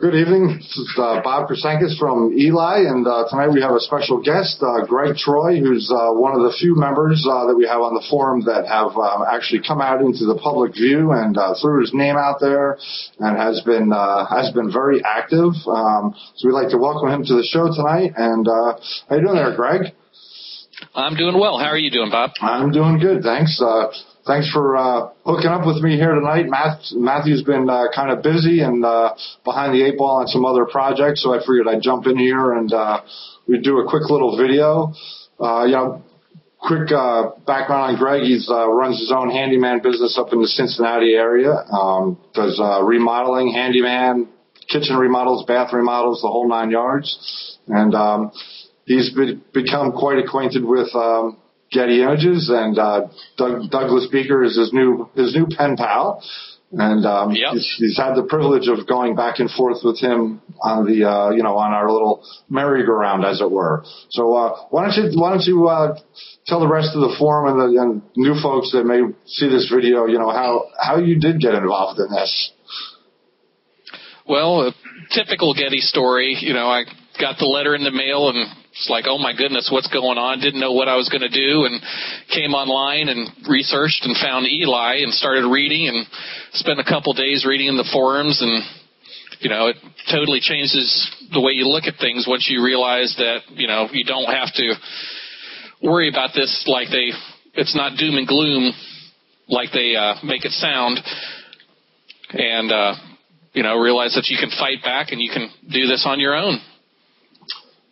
Good evening. This is Bob Krasankis from ELI, and tonight we have a special guest, Greg Troy, who's one of the few members that we have on the forum that have actually come out into the public view and threw his name out there and has been very active. So we'd like to welcome him to the show tonight. And how you doing there, Greg? I'm doing well. How are you doing, Bob? I'm doing good, thanks. Thanks for hooking up with me here tonight. Matthew's been kind of busy and behind the eight ball on some other projects, so I figured I'd jump in here and we'd do a quick little video. Quick background on Greg. He runs his own handyman business up in the Cincinnati area. Does remodeling, handyman, kitchen remodels, bath remodels, the whole 9 yards. And he's become quite acquainted with Getty Images, and Douglas Beaker is his new pen pal, and he's had the privilege of going back and forth with him on the on our little merry-go-round, as it were. So why don't you tell the rest of the forum and new folks that may see this video, how you did get involved in this. Well, a typical Getty story. I got the letter in the mail and it's like, oh my goodness, what's going on? Didn't know what I was going to do, and came online and researched and found ELI and started reading and spent a couple days reading in the forums, and it totally changes the way you look at things once you realize that you don't have to worry about this like it's not doom and gloom like they make it sound, and realize that you can fight back and you can do this on your own.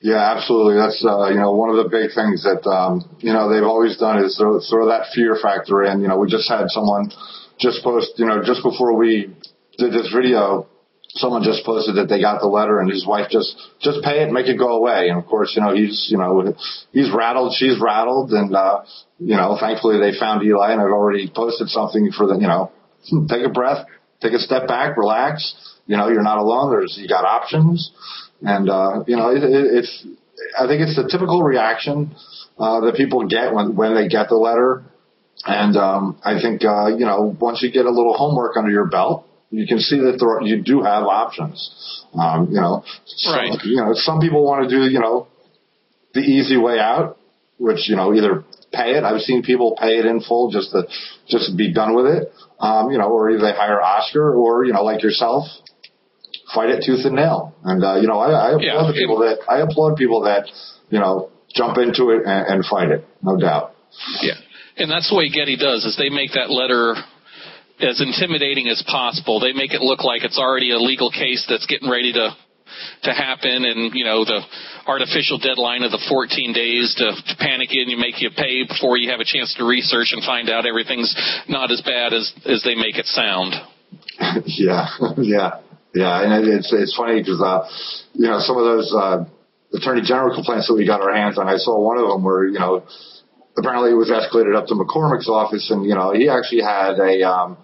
Yeah, absolutely. That's, one of the big things that, they've always done is throw that fear factor in. We just had someone just post, just before we did this video, someone just posted that they got the letter and his wife just pay it, make it go away. And of course, he's rattled, she's rattled. And, thankfully they found ELI, and I've already posted something for the, take a breath, take a step back, relax. You're not alone. You got options. And, I think it's the typical reaction, that people get when they get the letter. And, I think, once you get a little homework under your belt, you can see that you do have options. Right. Some people want to do, the easy way out, which, either pay it. I've seen people pay it in full just to be done with it. Or either they hire Oscar or, like yourself, fight it tooth and nail. And, I applaud people that, jump into it and fight it, no doubt. Yeah. And that's the way Getty does, is they make that letter as intimidating as possible. They make it look like it's already a legal case that's getting ready to happen, and, the artificial deadline of the 14 days to panic in, you make you pay before you have a chance to research and find out everything's not as bad as they make it sound. Yeah, and it's funny because, some of those Attorney General complaints that we got our hands on, I saw one of them where, apparently it was escalated up to McCormick's office, and, he actually had a,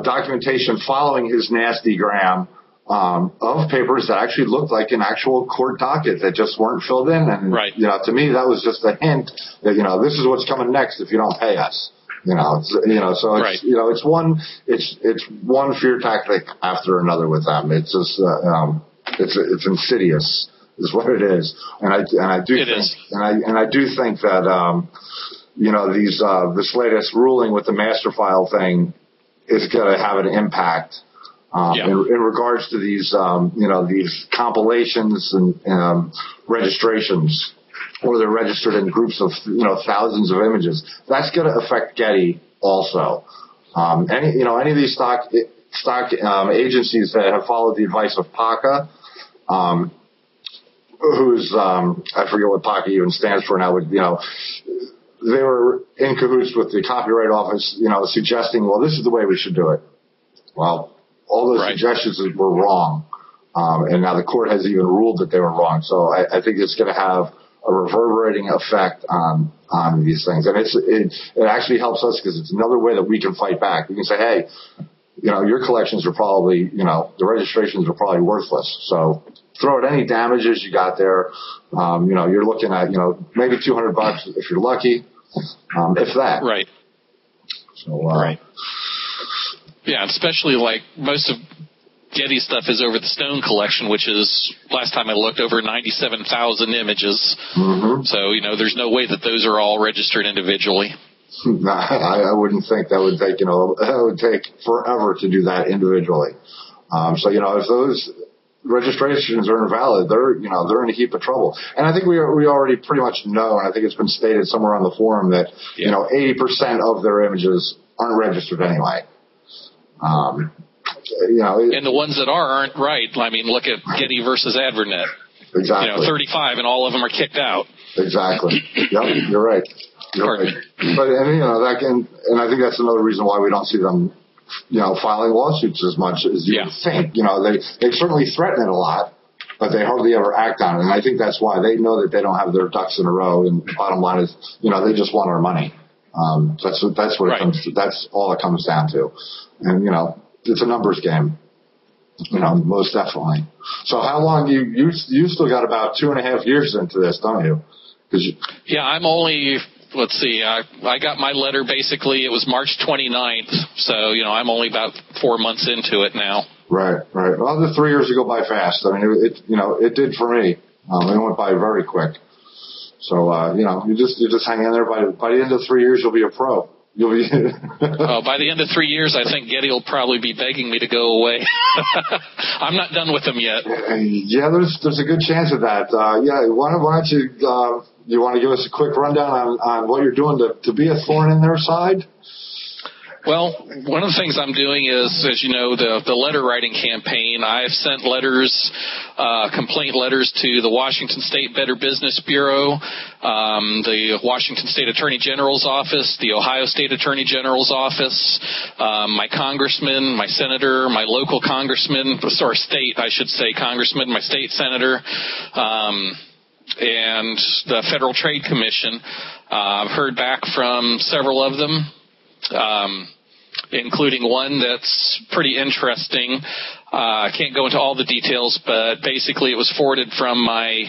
documentation following his nasty gram of papers that actually looked like an actual court docket that just weren't filled in. And, right. To me, that was just a hint that, this is what's coming next if you don't pay us. So it's, right. It's one fear tactic after another with them. It's just, it's insidious is what it is. And I do think that, this latest ruling with the master file thing is going to have an impact, in regards to these, these compilations and, registrations, or they're registered in groups of, thousands of images. That's going to affect Getty also. Any of these stock agencies that have followed the advice of PACA, who's, I forget what PACA even stands for now, but, they were in cahoots with the Copyright Office, suggesting, well, this is the way we should do it. Well, all those suggestions were wrong. And now the court has even ruled that they were wrong. So I think it's going to have a reverberating effect on these things. And it actually helps us because it's another way that we can fight back. We can say, hey, your collections are probably, the registrations are probably worthless. So throw out any damages you got there. You're looking at, maybe $200 if you're lucky, if that. Right. So, right. Yeah, especially like most of Getty stuff is over the Stone collection, which is, last time I looked, over 97,000 images. Mm-hmm. So, there's no way that those are all registered individually. No, I wouldn't think that would take, that would take forever to do that individually. So, if those registrations are invalid, they're in a heap of trouble. And I think we already pretty much know, and I think it's been stated somewhere on the forum that, 80% of their images aren't registered anyway. And the ones that aren't right. I mean, look at Getty versus Advernet. Exactly. 35, and all of them are kicked out. Exactly. Yep, you're right. Right. But and I think that's another reason why we don't see them, filing lawsuits as much as you would think. They certainly threaten it a lot, but they hardly ever act on it. And I think that's why they know that they don't have their ducks in a row. And the bottom line is, they just want our money. That's what it comes to. That's all it comes down to. And it's a numbers game. Most definitely. So how long you still got about 2.5 years into this, don't you? I'm only. Let's see, I got my letter basically, it was March 29th, so, I'm only about 4 months into it now. Right. Well, the 3 years go by fast. I mean, it did for me. It went by very quick. So, you just hang in there. By the end of 3 years, you'll be a pro. You'll be. By the end of 3 years, I think Getty will probably be begging me to go away. I'm not done with them yet. Yeah, there's a good chance of that. Why don't you, you want to give us a quick rundown on what you're doing to be a thorn in their side? Well, one of the things I'm doing is, as you know, the letter writing campaign. I've sent complaint letters to the Washington State Better Business Bureau, the Washington State Attorney General's office, the Ohio State Attorney General's office, my congressman, my senator, my local congressman, state, I should say, congressman, my state senator, and the Federal Trade Commission. I've heard back from several of them, including one that's pretty interesting. I can't go into all the details, but basically it was forwarded from my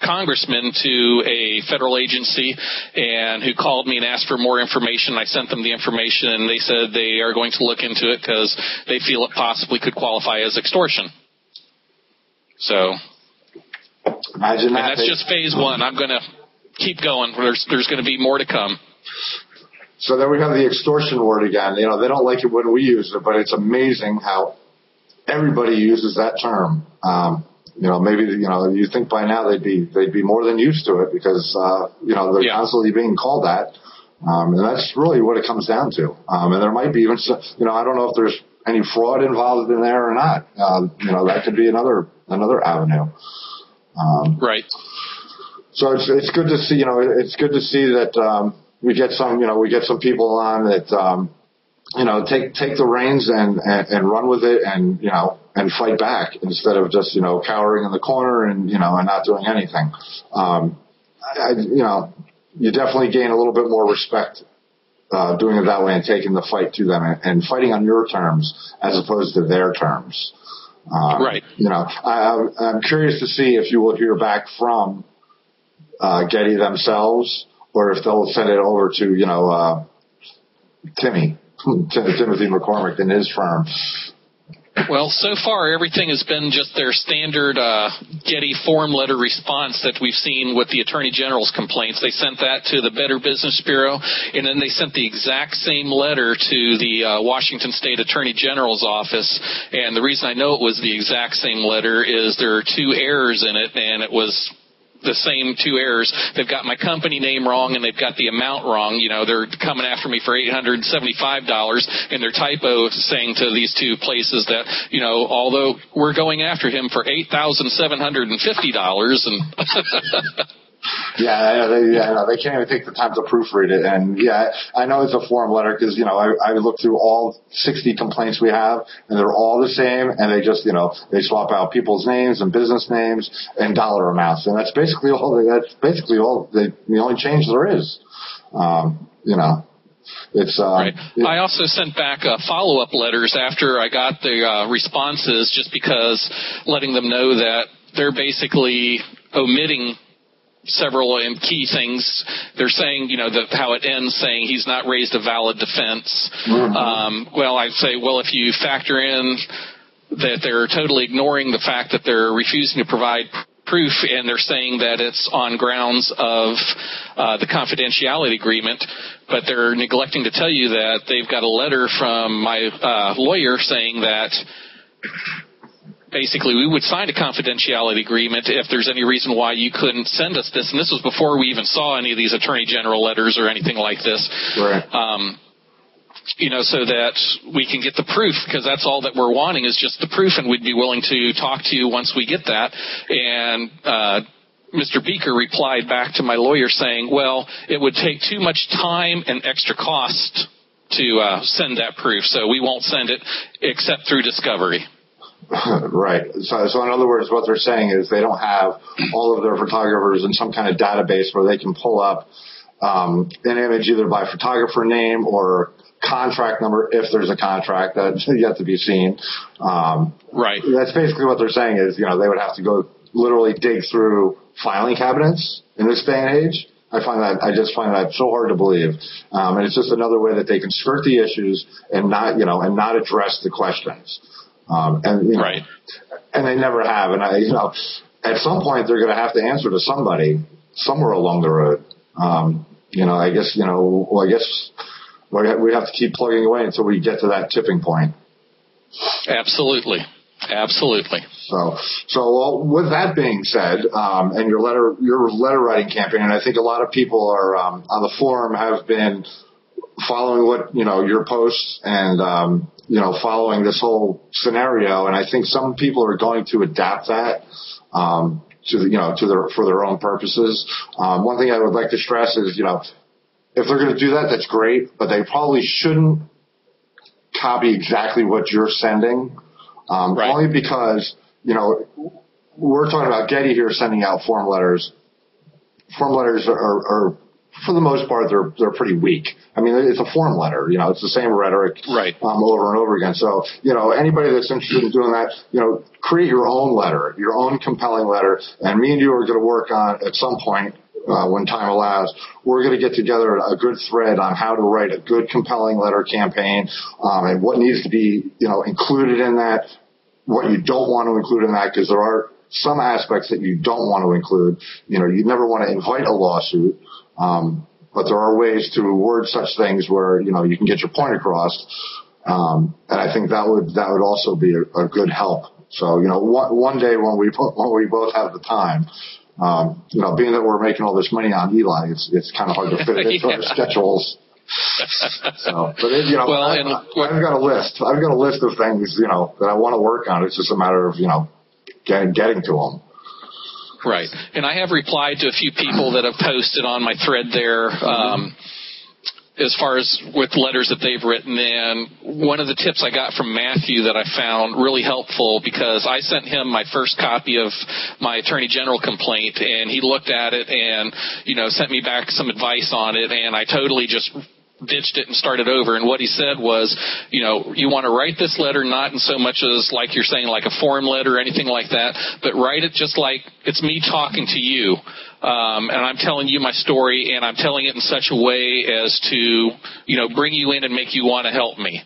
congressman to a federal agency and who called me and asked for more information. I sent them the information, and they said they are going to look into it because they feel it possibly could qualify as extortion. So... Imagine that. And that's just phase one. I'm going to keep going. There's going to be more to come. So then we have the extortion word again. They don't like it when we use it, but it's amazing how everybody uses that term. Maybe you think by now they'd be more than used to it because they're constantly being called that, and that's really what it comes down to. And there might be even I don't know if there's any fraud involved in there or not. That could be another avenue. Right. So it's good to see. It's good to see that we get some people on that take the reins and run with it and fight back instead of just cowering in the corner and not doing anything. You definitely gain a little bit more respect doing it that way and taking the fight to them and fighting on your terms as opposed to their terms. Right. I'm curious to see if you will hear back from Getty themselves, or if they'll send it over to Timothy McCormick and his firm. Well, so far everything has been just their standard Getty form letter response that we've seen with the Attorney General's complaints. They sent that to the Better Business Bureau, and then they sent the exact same letter to the Washington State Attorney General's office. And the reason I know it was the exact same letter is there are 2 errors in it, and it was the same 2 errors. They've got my company name wrong and they've got the amount wrong. They're coming after me for $875, and their typo saying to these 2 places that, although we're going after him for $8,750 and they can't even take the time to proofread it. And I know it's a form letter because, I looked through all 60 complaints we have and they're all the same. And they just, they swap out people's names and business names and dollar amounts. And that's basically all the only change there is. It's right. I also sent back follow-up letters after I got the responses, just because letting them know that they're basically omitting several and key things. They're saying, how it ends, saying he's not raised a valid defense. Mm-hmm. Well, I'd say, if you factor in that they're totally ignoring the fact that they're refusing to provide proof, and they're saying that it's on grounds of the confidentiality agreement, but they're neglecting to tell you that they've got a letter from my lawyer saying that basically we would sign a confidentiality agreement if there's any reason why you couldn't send us this. And this was before we even saw any of these attorney general letters or anything like this. Right. So that we can get the proof, because that's all that we're wanting is just the proof, and we'd be willing to talk to you once we get that. And Mr. Beaker replied back to my lawyer saying, well, it would take too much time and extra cost to send that proof, so we won't send it except through discovery. Right. So in other words, what they're saying is they don't have all of their photographers in some kind of database where they can pull up an image either by photographer name or contract number, if there's a contract that's yet to be seen. Right. That's basically what they're saying is, they would have to go literally dig through filing cabinets in this day and age. I just find that so hard to believe. And it's just another way that they can skirt the issues and not address the questions. Right. And they never have. And at some point they're going to have to answer to somebody somewhere along the road. I guess we have to keep plugging away until we get to that tipping point. Absolutely. So with that being said, and your letter writing campaign, and I think a lot of people are on the forum have been following what your posts and following this whole scenario, and I think some people are going to adapt that for their own purposes. One thing I would like to stress is if they're going to do that, that's great, but they probably shouldn't copy exactly what you're sending. Right. Only because, we're talking about Getty here sending out form letters. Form letters are for the most part, they're pretty weak. I mean, it's a form letter, it's the same rhetoric, right, over and over again. So, anybody that's interested in doing that, create your own letter, your own compelling letter. And me and you are going to work on at some point, when time allows, we're going to get together a good thread on how to write a good, compelling letter campaign, and what needs to be, included in that, what you don't want to include in that, because there are some aspects that you don't want to include. You never want to invite a lawsuit, but there are ways to word such things where, you can get your point across. And I think that would also be a good help. So, one day when we both have the time, being that we're making all this money on ELI, it's kind of hard to fit it into our schedules. So, but I've got a list. I've got a list of things, that I want to work on. It's just a matter of, getting to them. Right. And I have replied to a few people that have posted on my thread there, as far as with letters that they've written. And one of the tips I got from Matthew that I found really helpful, because I sent him my first copy of my Attorney General complaint, and he looked at it and, sent me back some advice on it, and I totally just ditched it and started over. And what he said was, you want to write this letter not in so much as, like you're saying, like a form letter or anything like that, but write it just like it's me talking to you. And I'm telling you my story, and I'm telling it in such a way as to, bring you in and make you want to help me.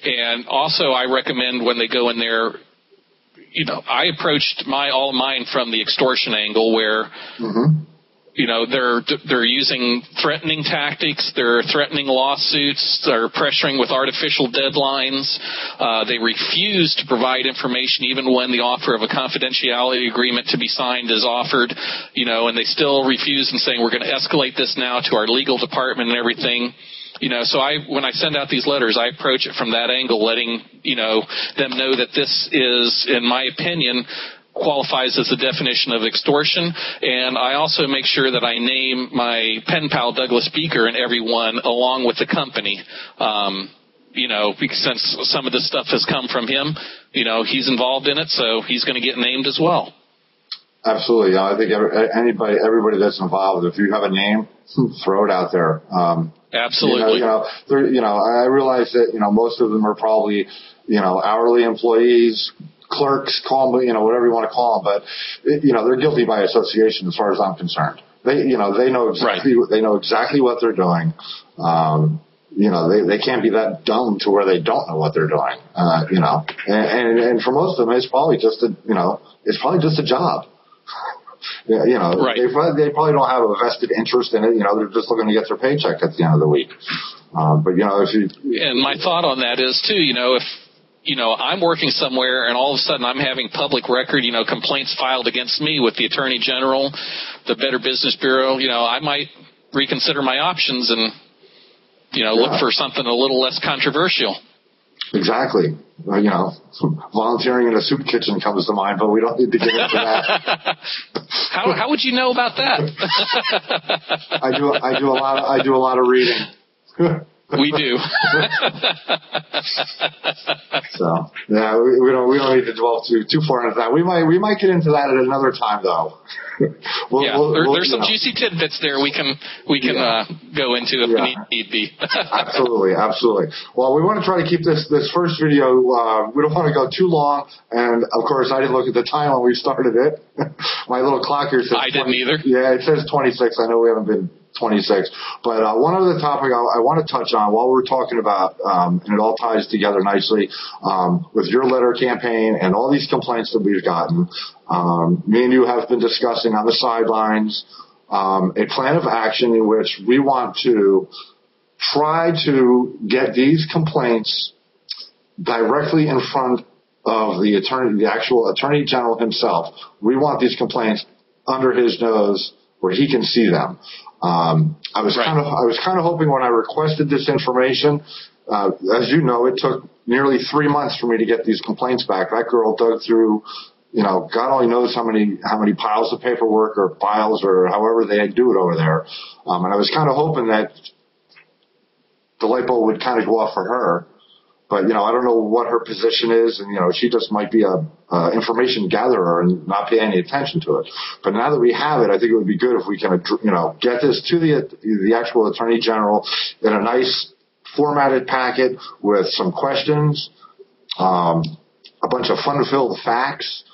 And also I recommend when they go in there, I approached all of mine from the extortion angle where, they're using threatening tactics. They're threatening lawsuits. They're pressuring with artificial deadlines. They refuse to provide information even when the offer of a confidentiality agreement to be signed is offered, and they still refuse and saying, we're going to escalate this now to our legal department and everything. So when I send out these letters, I approach it from that angle, letting, them know that this is, in my opinion, qualifies as the definition of extortion. And I also make sure that I name my pen pal Douglas Beaker and everyone along with the company, because since some of this stuff has come from him, he's involved in it, so he's going to get named as well. Absolutely. I think everybody that's involved, if you have a name, throw it out there. Absolutely. I realize that, most of them are probably, hourly employees, clerks, call them, whatever you want to call them, but they're guilty by association as far as I'm concerned. They know exactly right. They know exactly what they're doing. they can't be that dumb to where they don't know what they're doing. And for most of them, it's probably just a job. Right. They probably don't have a vested interest in it. They're just looking to get their paycheck at the end of the week. But and my thought on that is too, if I'm working somewhere and all of a sudden I'm having public record, complaints filed against me with the Attorney General, the Better Business Bureau, I might reconsider my options and look for something a little less controversial. Exactly. Volunteering in a soup kitchen comes to mind, but we don't need to get into that. How would you know about that? I do a lot of reading. We do. So yeah, we don't need to dwell too far into that. We might get into that at another time, though. There's some juicy tidbits there we can go into if need be. Absolutely. Well, we want to try to keep this first video. We don't want to go too long, and of course, I didn't look at the time when we started it. My little clock here says I didn't either. Yeah, it says 26. I know we haven't been 26. But one other topic I want to touch on while we're talking about, and it all ties together nicely, with your letter campaign and all these complaints that we've gotten. Me and you have been discussing on the sidelines a plan of action in which we want to try to get these complaints directly in front of the actual Attorney General himself. We want these complaints under his nose where he can see them. I was kind of hoping when I requested this information, as you know, it took nearly 3 months for me to get these complaints back. That girl dug through, God only knows how many piles of paperwork or files or however they do it over there. And I was kind of hoping that the light bulb would kind of go off for her. But, I don't know what her position is, and, she just might be a information gatherer and not pay any attention to it. But now that we have it, I think it would be good if we can, get this to the actual Attorney General in a nice formatted packet with some questions, a bunch of fun-filled facts,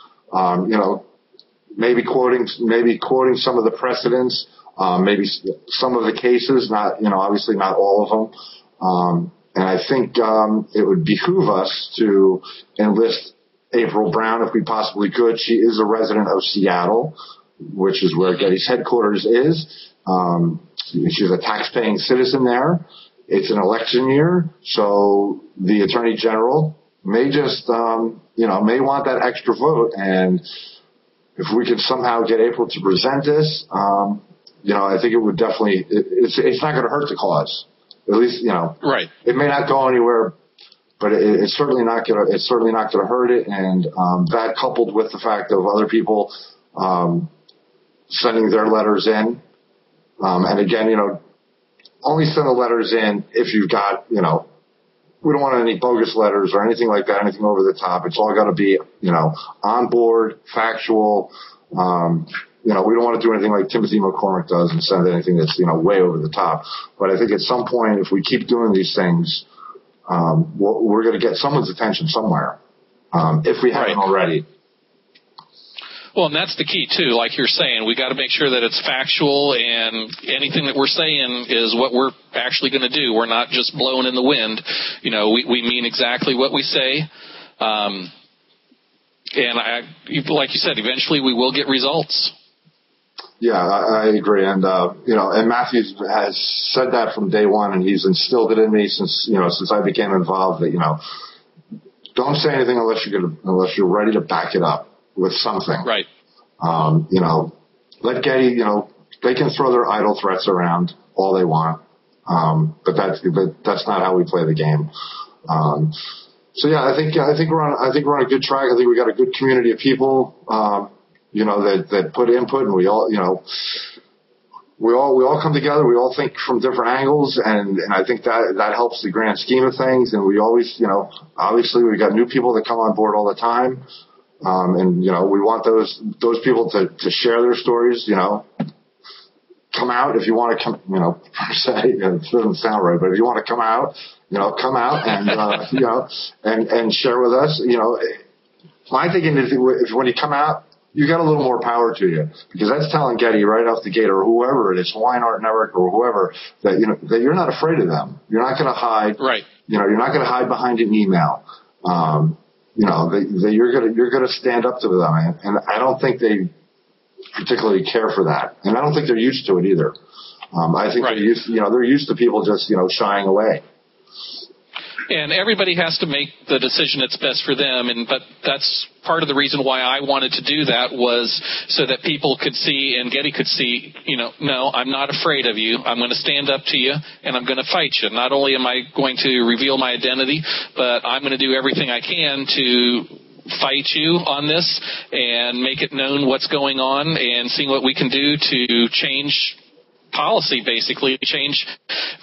maybe quoting some of the precedents, maybe some of the cases, not, obviously not all of them. And I think it would behoove us to enlist April Brown if we possibly could. She is a resident of Seattle, which is where Getty's headquarters is. She's a tax-paying citizen there. It's an election year, so the Attorney General may just, may want that extra vote. And if we could somehow get April to present this, I think it would definitely, it's not going to hurt the cause. At least, right. It may not go anywhere, but it's certainly not going to hurt it. And that, coupled with the fact of other people sending their letters in, and again, only send the letters in if you've got, we don't want any bogus letters or anything like that, anything over the top. It's all got to be, on board, factual. We don't want to do anything like Timothy McCormick does and send anything that's, way over the top. But I think at some point, if we keep doing these things, we're going to get someone's attention somewhere, if we haven't already. Well, and that's the key, too. Like you're saying, we got to make sure that it's factual, and anything that we're saying is what we're actually going to do. We're not just blowing in the wind. We mean exactly what we say. And like you said, eventually we will get results. Yeah, I agree. And, and Matthew has said that from day one, and he's instilled it in me since I became involved that, don't say anything unless you're ready to back it up with something. Right. Let Getty, they can throw their idle threats around all they want. But that's not how we play the game. So yeah, I think we're on a good track. I think we got a good community of people, that put input, and we all come together. We all think from different angles, and I think that helps the grand scheme of things. And we always, obviously we got new people that come on board all the time. And we want those people to share their stories, come out if you want to come, per se, it doesn't sound right, but if you want to come out, come out and, and share with us. My thinking is if when you come out, you got a little more power to you, because that's telling Getty right off the gate, or whoever it is, Hawaiian Art Network or whoever, that that you're not afraid of them. You're not going to hide. Right. You're not going to hide behind an email. That you're going to stand up to them, and I don't think they particularly care for that, and I don't think they're used to it either. I think they're used to people just shying away. And everybody has to make the decision that's best for them, but that's part of the reason why I wanted to do that, was so that people could see and Getty could see, no, I'm not afraid of you. I'm going to stand up to you, and I'm going to fight you. Not only am I going to reveal my identity, but I'm going to do everything I can to fight you on this and make it known what's going on and see what we can do to change policy, basically change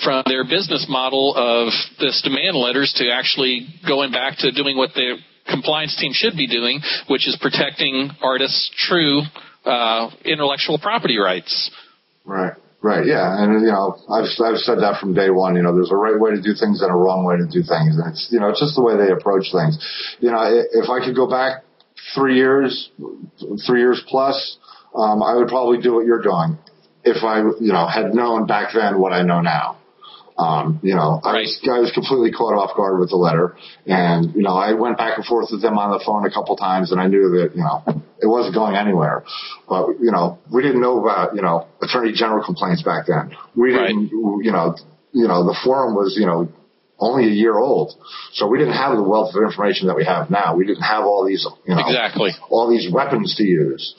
from their business model of this demand letters to actually going back to doing what the compliance team should be doing, which is protecting artists' true intellectual property rights. Right, yeah, and I've said that from day one. There's a right way to do things and a wrong way to do things, and it's it's just the way they approach things. If I could go back 3 years plus, I would probably do what you're doing. If I, had known back then what I know now. I was completely caught off guard with the letter, and, I went back and forth with them on the phone a couple times, and I knew that, it wasn't going anywhere. But, we didn't know about, attorney general complaints back then. We didn't, the forum was, only a year old. So we didn't have the wealth of information that we have now. We didn't have all these, exactly, all these weapons to use.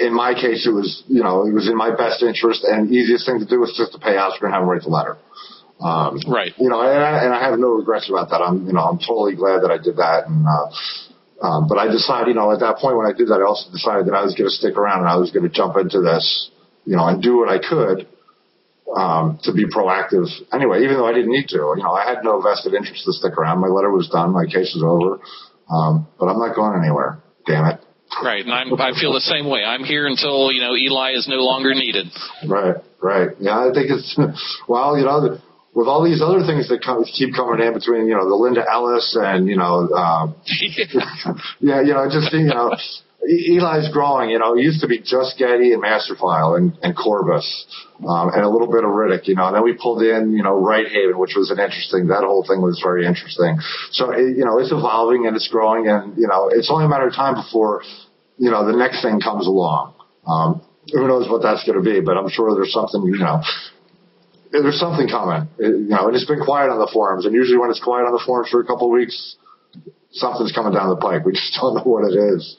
In my case, it was in my best interest, and easiest thing to do was just to pay Oscar and have him write the letter. Right. And I have no regrets about that. I'm totally glad that I did that. And, but I decided, at that point when I did that, I also decided that I was going to stick around and I was going to jump into this, and do what I could, to be proactive anyway, even though I didn't need to. I had no vested interest to stick around. My letter was done. My case was over. But I'm not going anywhere. Damn it. Right, and I feel the same way. I'm here until, Eli is no longer needed. Right. Yeah, I think it's, well, with all these other things that keep coming in between, the Linda Ellis and, Eli's growing, it used to be just Getty and Masterfile and Corbis, and a little bit of Riddick, and then we pulled in, Right Haven, which was that whole thing was very interesting. So, it's evolving and it's growing, and, it's only a matter of time before, the next thing comes along. Who knows what that's going to be, but I'm sure there's something, there's something coming, and it's been quiet on the forums, and usually when it's quiet on the forums for a couple of weeks, something's coming down the pike. We just don't know what it is.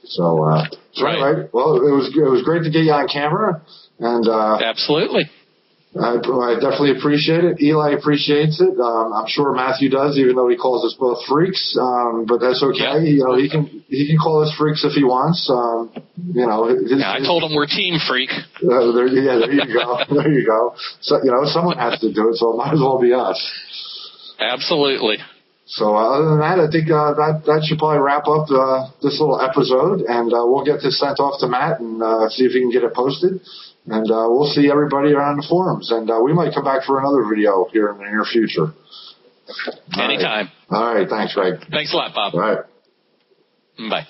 So, right. Well, it was great to get you on camera, and absolutely. I definitely appreciate it. Eli appreciates it. I'm sure Matthew does, even though he calls us both freaks. But that's okay. Yeah. He can call us freaks if he wants. I told him we're team freak. There you go. There you go. So someone has to do it, so it might as well be us. Absolutely. So other than that, I think that should probably wrap up this little episode, and we'll get this sent off to Matt and see if he can get it posted. And we'll see everybody around the forums, and we might come back for another video here in the near future. Anytime. All right. Thanks, Greg. Thanks a lot, Bob. All right. Bye.